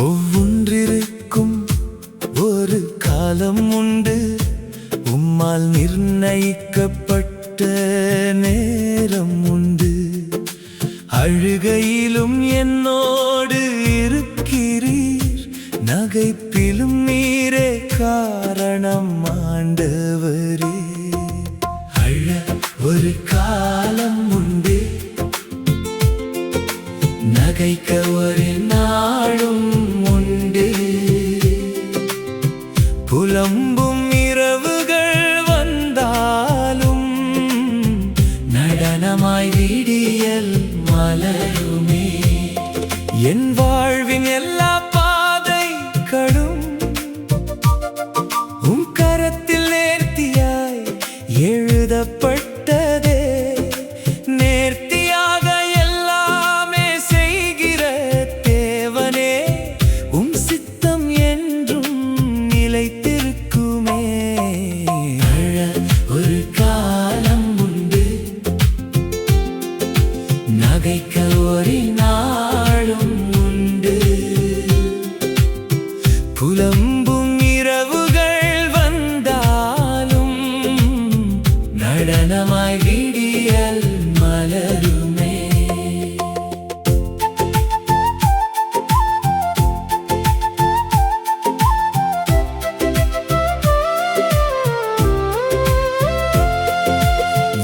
ஒவ்வொன்றிருக்கும் ஒரு காலம் உண்டு, உம்மால் நிர்ணயிக்கப்பட்ட நேரம் உண்டு. அழுகையிலும் என்னோடு இருக்கிறீர், நகைப்பிலும் நீரே காரணம் ஆண்டவரே. அழ ஒரு காலம் உண்டு, நகைக்க ஒரு நாளும் உண்டு. புலம்பும் இரவுகள் வந்தாலும் நடனமாய் விடியல் மலருமே. என் வாழ்வின் எல்லா பாதைகளும் உம் கரத்தில் நேர்த்தியாய் எழுதப்பட்டதே. நேர்த்தியாக எல்லாமே செய்கிற தேவனே, உம் சித்தம் என்றும் நிலைத்திருக்குமே. அழ ஒரு காலம் உண்டு, நகைக்க ஒரு நாளும் உண்டு. புலம்பும் இரவுகள் வந்தாலும் நடனமாய் விடியல் மலருமே.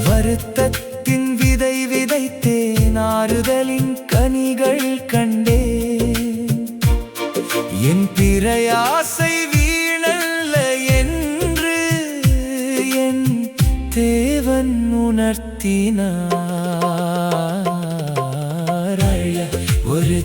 வருத்தத்தின் விதை விதைத்தேன், ஆறுதலின் கனிகள் கண்டேன். என் பிரயாசை வீணல்ல என்று என் தேவன் உணர்த்தினார். அழ ஒரு